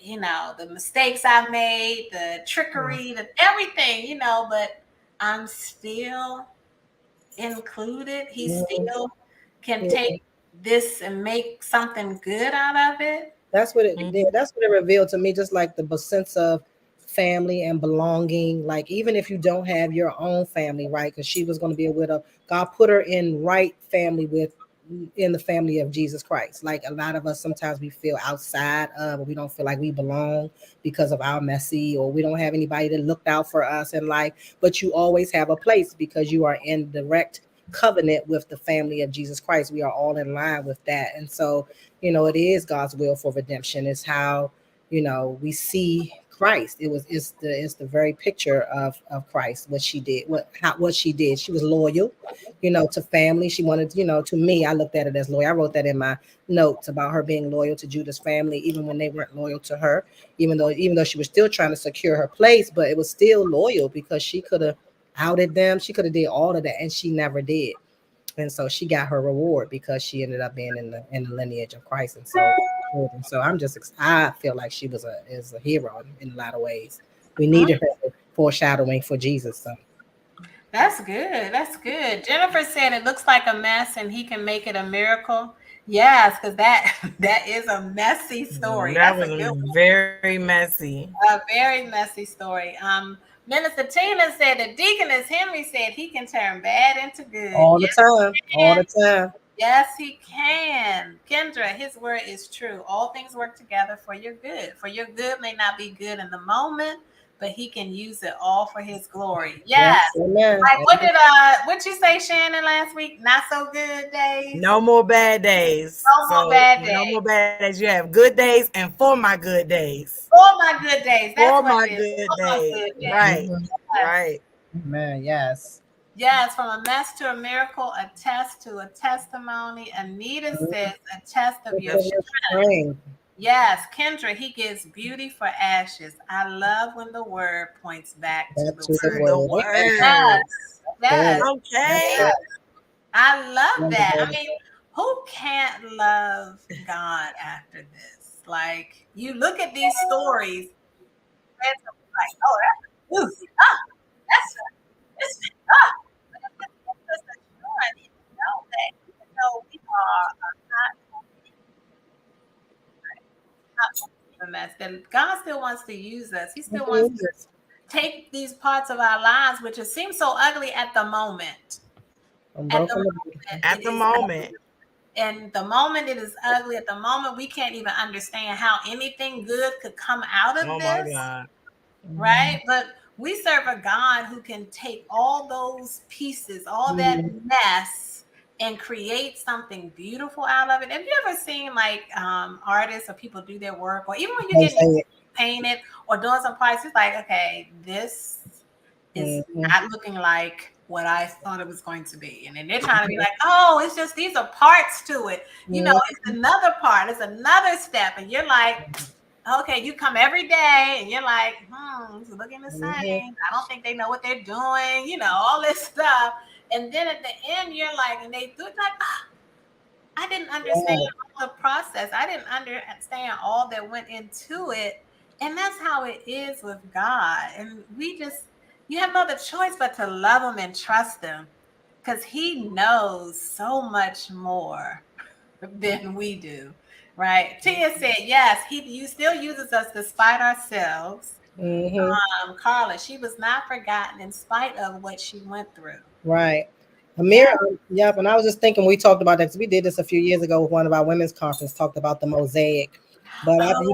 the mistakes I made, the trickery, the everything, but I'm still included. He still can take this and make something good out of it. That's what it did. That's what it revealed to me, just like the sense of family and belonging. Like, even if you don't have your own family, right? Because she was going to be a widow, God put her in right family in the family of Jesus Christ. Like, a lot of us, sometimes we feel outside of, or we don't feel like we belong because of our messy, or we don't have anybody that looked out for us in life. But you always have a place because you are in direct covenant with the family of Jesus Christ. We are all in line with that. And so, it is God's will for redemption. It's how, we see Christ. It's the very picture of Christ, what she did, what she did. She was loyal, to family. She wanted, to me, I looked at it as loyal. I wrote that in my notes about her being loyal to Judah's family, even when they weren't loyal to her, even though she was still trying to secure her place, but it was still loyal because she could have outed them. She could have did all of that, and she never did. And so she got her reward because she ended up being in the lineage of Christ. And so I feel like she is a hero in a lot of ways. We needed her foreshadowing for Jesus. So That's good. That's good. Jennifer said it looks like a mess and he can make it a miracle. Yes, because that is a messy story. That That's was a good one. very messy. A very messy story. Minister Tina said that Deaconess Henry said he can turn bad into good. all the time. Yes, he can. Kendra, his word is true. All things work together for your good. For your good may not be good in the moment, but he can use it all for his glory. Yes. Amen. Like what you say, Shannon, last week? Not so good days. No more bad days. No more bad days. No more bad days. You have good days and for my good days. For my good days. That's For what my it is. good For my days. good days. Right. Yes. Right. Amen. Yes. Yes, from a mess to a miracle, a test to a testimony. Anita says a test of your strength. Yes, Kendra, he gives beauty for ashes. I love when the word points back to the word. Yes. Yes. Okay. Yes. I love that. I mean, who can't love God after this? Like, you look at these stories, and it's like, oh, that's juicy. That's know that even though we are not a mess, that God still wants to use us. He still wants to take these parts of our lives, which seem so ugly at the moment. At the moment. And the moment it is ugly, at the moment we can't even understand how anything good could come out of this. My God. Right? But we serve a God who can take all those pieces, all that mess, and create something beautiful out of it. Have you ever seen like artists or people do their work, or even when you get painted or doing some parts, it's like, okay, this is not looking like what I thought it was going to be. And then they're trying to be like, oh, it's just these are parts to it. It's another part, it's another step. And you're like, okay, you come every day and you're like, it's looking the same. I don't think they know what they're doing, all this stuff. And then at the end, you're like, and they do it like, I didn't understand all the process. I didn't understand all that went into it. And that's how it is with God. And you have no other choice but to love him and trust him, because he knows so much more than we do. Right. Tia said, yes, you still uses us despite ourselves. Carla, she was not forgotten in spite of what she went through. Right. Amir, yep. And I was just thinking, we talked about that because we did this a few years ago with one of our women's conference, talked about the mosaic. But after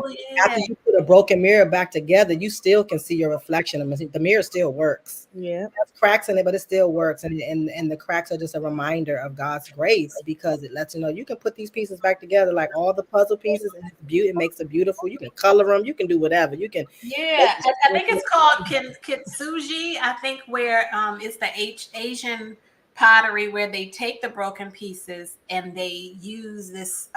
you put a broken mirror back together, you still can see your reflection. The mirror still works. Yeah. It has cracks in it, but it still works. And the cracks are just a reminder of God's grace, because it lets you know you can put these pieces back together, like all the puzzle pieces, and it makes it beautiful. You can color them. You can do whatever. You can. Yeah. I think it's called kintsugi. I think where it's the Asian pottery where they take the broken pieces and they use this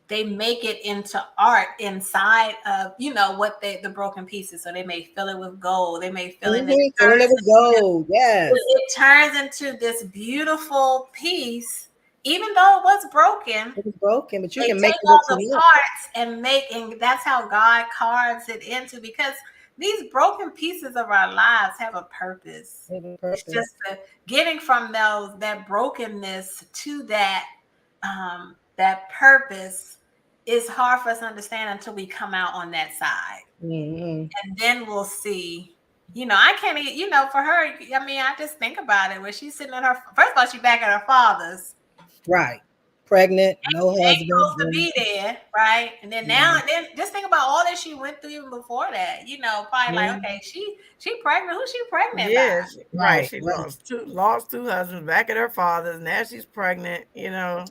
they make it into art inside of what the broken pieces. So they may fill it with gold, they may fill it with gold. Yes, it turns into this beautiful piece even though it was broken, It was broken, but you they can make take it all into the look. parts and that's how God carves it into, because these broken pieces of our lives have a purpose. It was It's purpose. just getting from that brokenness to that purpose is hard for us to understand until we come out on that side. Mm-hmm. And then we'll see. I can't, for her, I mean, I just think about it. When she's sitting at first of all, she's back at her father's. Right. Pregnant, no Ain't husband. supposed to be there, right? And then now, Mhm. and then just think about all that she went through even before that. Probably like, okay, she pregnant. Who's she pregnant by? Yeah, right. Right, She right. lost two husbands back at her father's. Now she's pregnant. And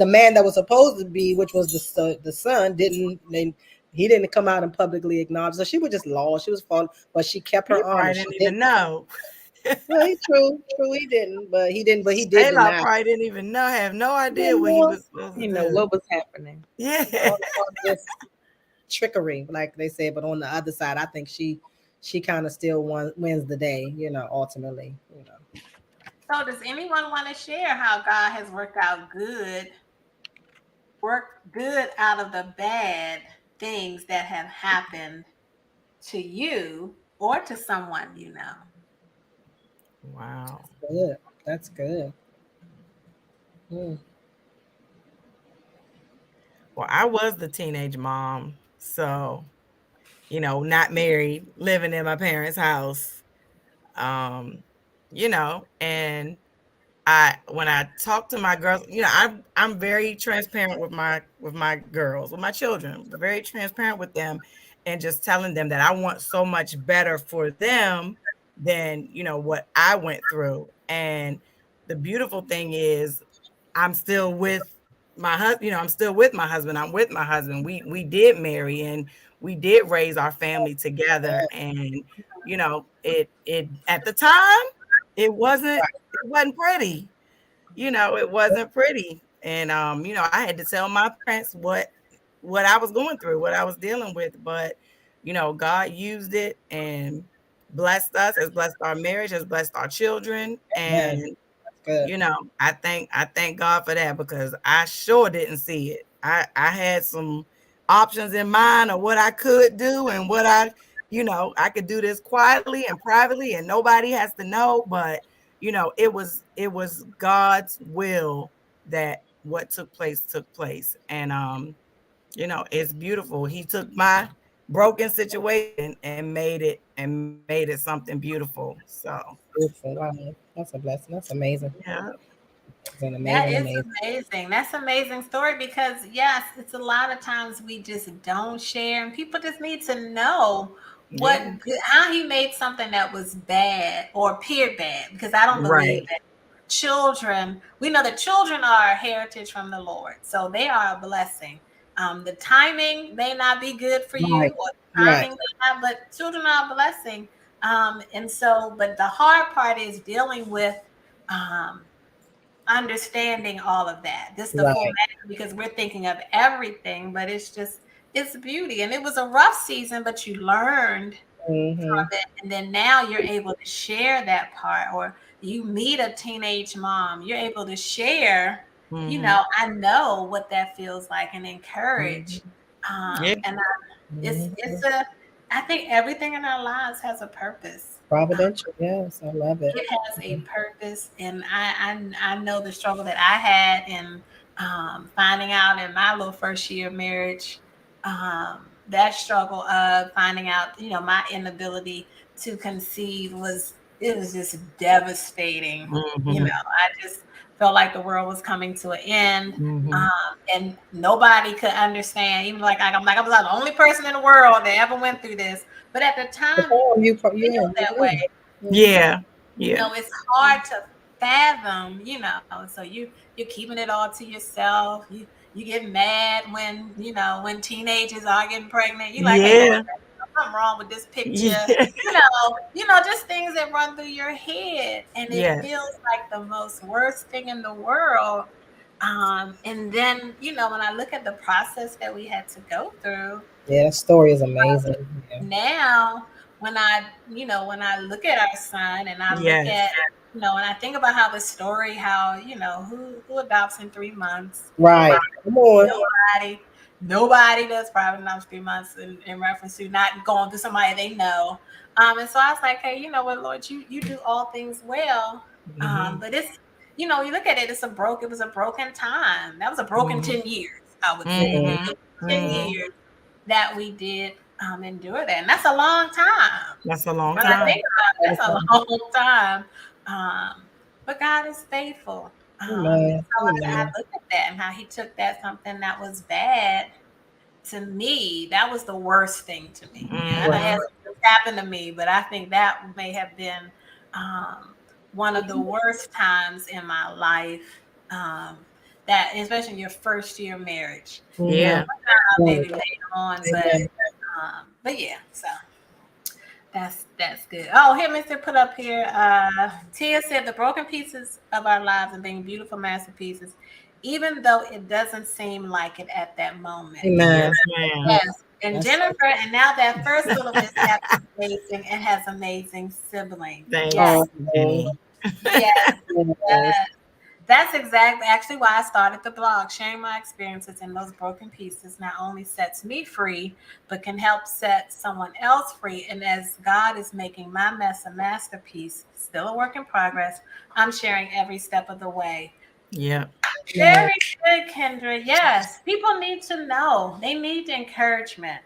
the man that was supposed to be, which was the son, he didn't come out and publicly acknowledge. So she was just lost. She was falling, but she kept He her honor. probably She didn't did. even know. Well, true, he didn't, but he did Layla deny. probably didn't even know, have no He idea didn't what he know. was supposed to You know do. what was happening. Yeah. All this trickery, like they said. But on the other side, I think she kind of still wins the day. Ultimately. So does anyone want to share how God has worked good out of the bad things that have happened to you or to someone you know? Wow. Good. That's good. Mm. Well, I was the teenage mom, so not married, living in my parents' house. Um, and when I talk to my girls, I'm very transparent with my girls, with my children, very transparent with them, and just telling them that I want so much better for them than what I went through. And the beautiful thing is, I'm still with my husband. I'm still with my husband. I'm with my husband. We did marry and we did raise our family together. And it at the time it wasn't pretty. It wasn't pretty. And I had to tell my parents what I was going through, what I was dealing with. But God used it and blessed us, has blessed our marriage, has blessed our children. Man, And that's good. I thank God for that, because I sure didn't see it. I had some options in mind of what I could do and what I could do this quietly and privately and nobody has to know. But it was God's will that what took place. And it's beautiful. He took my broken situation and made it something beautiful. So Beautiful. Wow. That's a blessing. That's amazing. yeah. It's an That amazing, is amazing. amazing. That's an amazing story, because yes, it's a lot of times we just don't share, and people just need to know Yeah. how he made something that was bad or appeared bad, because I don't believe Right. that we know that children are a heritage from the Lord, so they are a blessing. The timing may not be good for you, Right. or the Right. timing may not, but children are a blessing. And so, but the hard part is dealing with um, understanding all of that. This the full Right. matter, because we're thinking of everything, but it's beauty. And it was a rough season, but you learned Mm-hmm. from it. And then now you're able to share that part, or you meet a teenage mom, you're able to share, Mhm. I know what that feels like, and encourage. Mhm. Yeah. And Mm-hmm. I think everything in our lives has a purpose. Providential. Yes, I love it. It has a purpose, and I know the struggle that I had in finding out in my little first year of marriage, that struggle of finding out, my inability to conceive it was just devastating. Mhm. I just felt like the world was coming to an end, Mhm. and nobody could understand. Even like I was like the only person in the world that ever went through this, but at the The time, poem feel yeah, you that way. did. Mm-hmm. Yeah. Yeah. It's hard to fathom, so you're keeping it all to yourself. You get mad when when teenagers are getting pregnant. You like, hey, hold Yeah. on, something wrong with this picture. Yeah. Just things that run through your head, and it Yes. feels like the most worst thing in the world. And then when I look at the process that we had to go through, Yeah, that story is amazing. Yeah. now when I look at our son, and I look Yes. at And I think about how the story, how who adopts in 3 months? Right. Come on. Nobody does private adoption 3 months in reference to not going to somebody they know. And so I was like, hey, you know what, Lord, you do all things well. But it's you look at it, it was a broken time. That was a broken 10 years, I would say. Mm-hmm. 10 years that we did endure that. And that's a long time. That's a long When I time. think about it, that's a long time. But God is faithful. And Amen. so I Amen. look at that and how he took that something that was bad to me, that was the worst thing to me. And I know it Mm-hmm. hasn't happened to me, but I think that may have been one of the worst times in my life. That especially in your first year of marriage. Mhm. Yeah. Maybe later on, Amen. but yeah, so that's good. Oh, here, Mr. Put up here. Tia said the broken pieces of our lives are being beautiful masterpieces, even though it doesn't seem like it at that moment. Amen. Yes, ma'am. Yes. And That's Jennifer, and now that first little mishap is amazing and has amazing siblings. Yes, Thanks, oh, Jenny. yes, yes. yes. That's exactly actually why I started the blog. Sharing my experiences in those broken pieces not only sets me free, but can help set someone else free. And as God is making my mess a masterpiece, still a work in progress, I'm sharing every step of the way. Yeah. Very good, Kendra. Yes, people need to know. They need encouragement.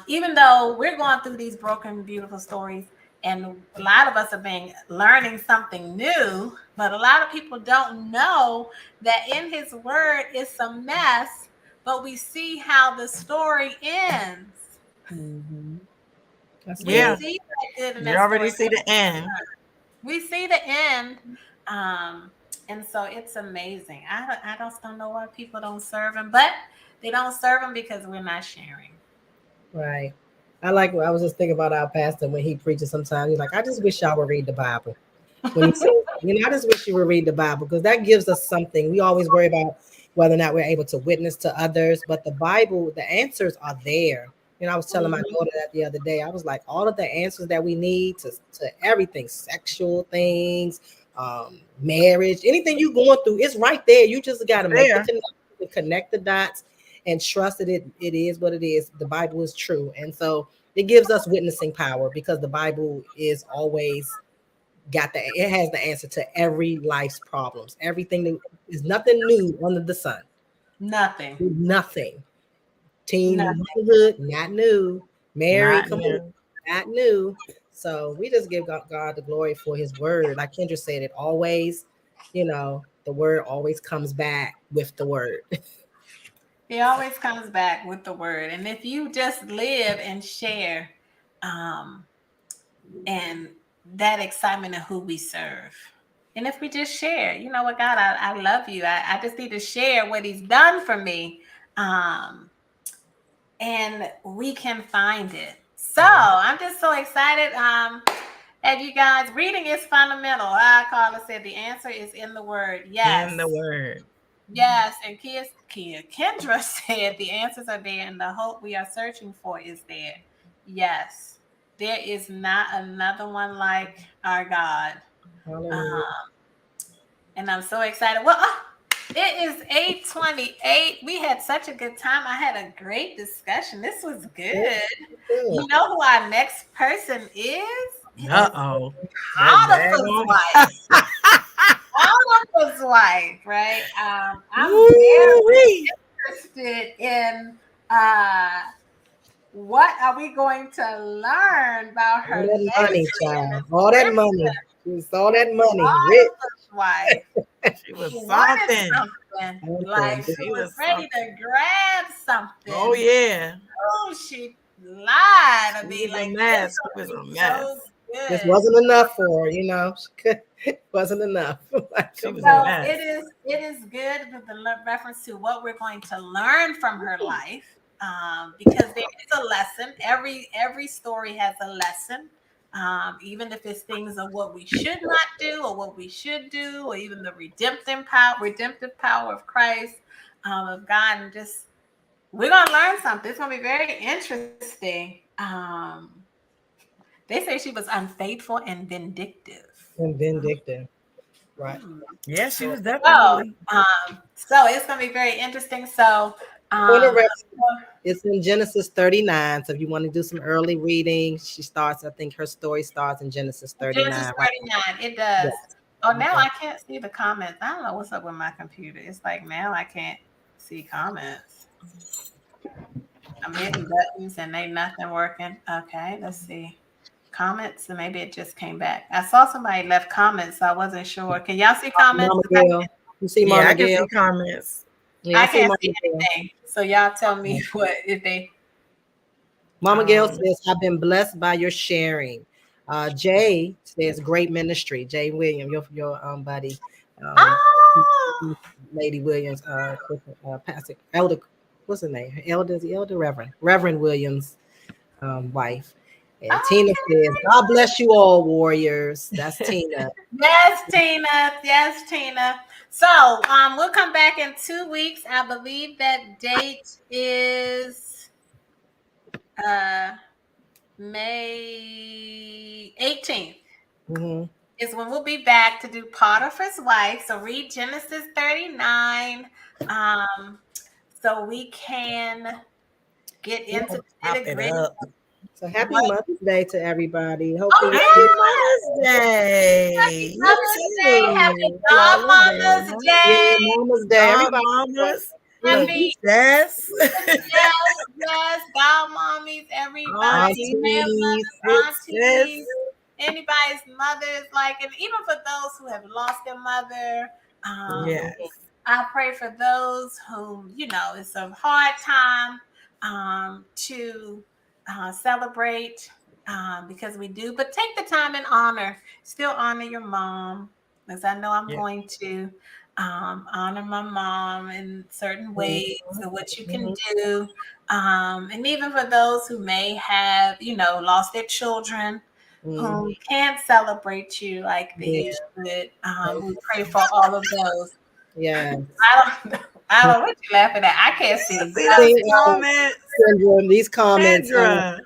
Even though we're going through these broken, beautiful stories, and a lot of us are learning something new, but a lot of people don't know that in His Word it's a mess, but we see how the story ends. Mhm. That's We Yeah. good. see that good in You that already story. see the end. We see the end. And so it's amazing. I just don't know why people don't serve him, but they don't serve him because we're not sharing. Right. I was just thinking about our pastor when he preaches sometimes. He's like, I just wish y'all would read the Bible. When he says, I just wish you would read the Bible because that gives us something. We always worry about whether or not we're able to witness to others, but the Bible, the answers are there. I was telling my daughter that the other day. I was like, all of the answers that we need to everything, sexual things, marriage, anything you're going through, it's right there. You just got to make the There. connection, connect the dots, and trust that it is what it is. The Bible is true. And so it gives us witnessing power because the Bible is always it has the answer to every life's problems. Everything that is nothing new under the sun. Nothing. Nothing. Teen Nothing. motherhood, not new. Married, Not come on, new. not new. So we just give God the glory for his word. Like Kendra said, it always, the word always comes back with the word. He always comes back with the word. And if you just live and share, um, and that excitement of who we serve. And if we just share, you know what, God, I love you. I just need to share what he's done for me. Um, and we can find it. So I'm just so excited. And you guys, reading is fundamental. Carla said the answer is in the word. In the Yes. word. Yes. And Kendra said the answers are there and the hope we are searching for is there. Yes. There is not another one like our God. Hallelujah. Um, and I'm so excited. Well, it is 8:28. We had such a good time. I had a great discussion. This was good. Good. You know who our next person is? It is Uh-oh. That Potiphar's daggone. wife. Potiphar's wife, right? I'm Woo-wee. very interested in what are we going to learn about All her that money, legacy in child. the All that scripture. money. Just all that money. Rich. Potiphar's wife. She was She wanted something. something. Like Something. she She was was ready something. to grab Oh, something. yeah. Oh, she lied to She me was a like this mess. She will was be a so mess. Just good. wasn't enough for her, wasn't enough. Like, She come was a on. So mess. it is good with the reference to what we're going to learn from her life, because there is a lesson. Every story has a lesson, even if it's things of what we should not do or what we should do, or even the redemptive power of Christ, of God, and just we're gonna learn something. It's gonna be very interesting. They say she was unfaithful and vindictive. And vindictive. Right. Yeah, she was So, definitely. so it's gonna be very interesting. So, For the um, rest, it's in Genesis 39. So if you want to do some early reading, she starts, I think her story starts in Genesis Genesis 39. Right. 39, it does. Yes. Oh, now Okay. I can't see the comments. I don't know what's up with my computer. It's like now I can't see comments. I'm hitting buttons and ain't nothing working. Okay, let's see. Comments, and maybe it just came back. I saw somebody left comments, so I wasn't sure. Can y'all see comments? Mama Gail. You see Yeah, Mama I can Gail? see comments. Yeah, I I see can't Mama see Gail. anything. So y'all tell me what if they. Mama Gail Um, says, I've been blessed by your sharing. Jay says, great ministry. Jay William, your buddy. Um, Oh, Lady Williams, Pastor Elder, what's her name? Elder Reverend Williams, wife. And Tina okay. says, God bless you all, warriors. That's Tina. Yes, Tina. Yes, Tina. So we'll come back in 2 weeks. I believe that date is May 18th. Mm-hmm. Is when we'll be back to do Potiphar's wife. So read Genesis 39. So we can get into the Chop nitty it gritty. up. So happy What? Mother's Day to everybody. Oh, Hopefully, Happy yeah. Mother's Day. You Mother's Day. Happy too. Godmother's Flawless. Day. yeah, Mama's Day. God Everybody. mamas. Look, Happy Jess. yes, yes, godmommies, everybody, male Aunties. mothers, Sis. aunties, anybody's mothers, like, and even for those who have lost their mother, Yes. I pray for those who, it's a hard time to celebrate because we do, but take the time and still honor your mom, because I know I'm Yeah. going to honor my mom in certain ways of what you can do. And even for those who may have, lost their children, who can't celebrate you like they Yeah. should. We pray for all of those. Yeah. I don't know. I don't know what you laughing at. I can't see. See those See, comments? Kendra, these comments. Kendra.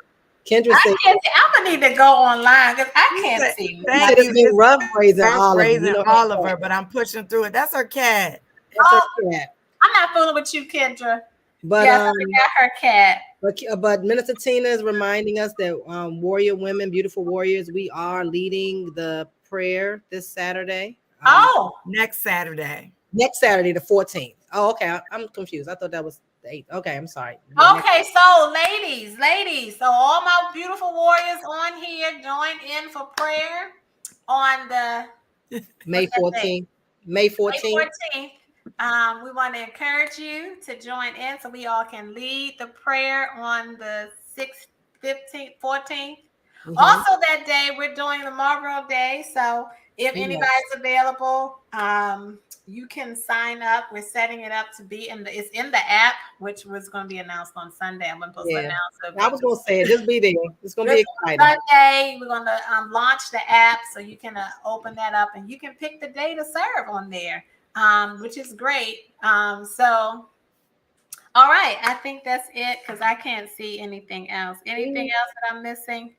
Kendra I said, can't see. I'm gonna need to go online because I can't see. she Thank said you. it's been rough raising Rough Oliver. raising You know, Oliver, but I'm pushing through it. That's her cat. that's her Oh, cat. I'm not fooling with you, Kendra. But Yes, I forgot her cat. but Minister Tina is reminding us that warrior women, beautiful warriors, we are leading the prayer this Saturday. Oh, Next Saturday. Next Saturday, the 14th. Oh, okay. I'm confused. I thought that was the 8th. Okay, I'm sorry. okay. So, ladies. So, all my beautiful warriors on here, join in for prayer on the May 14th. May 14th. May 14th. We want to encourage you to join in so we all can lead the prayer on the 6th, 15th, 14th. Mhm. Also, that day we're doing the Marlboro Day. So if Yes. anybody's available, you can sign up. We're setting it up to be it's in the app, which was going to be announced on Sunday. I'm supposed to announce it. I was going to say, just be there. It's going to be exciting. Sunday, we're going to launch the app so you can open that up and you can pick the day to serve on there, which is great. So, all right, I think that's it because I can't see anything else. Anything else that I'm missing?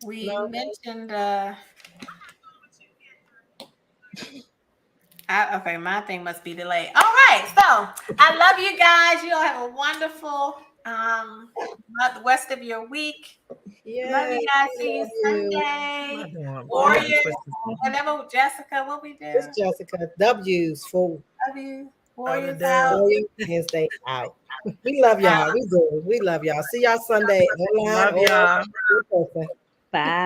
We mentioned. Okay, my thing must be delayed. All right, so I love you guys. You all have a wonderful the rest of your week. Love you guys. See you Sunday. Warriors. Whenever Jessica, what we do? It's Jessica. W's for Love you. Warriors out. and stay out. We love y'all. We do. We love y'all. See y'all Sunday online. Love y'all. Or in person. Bye.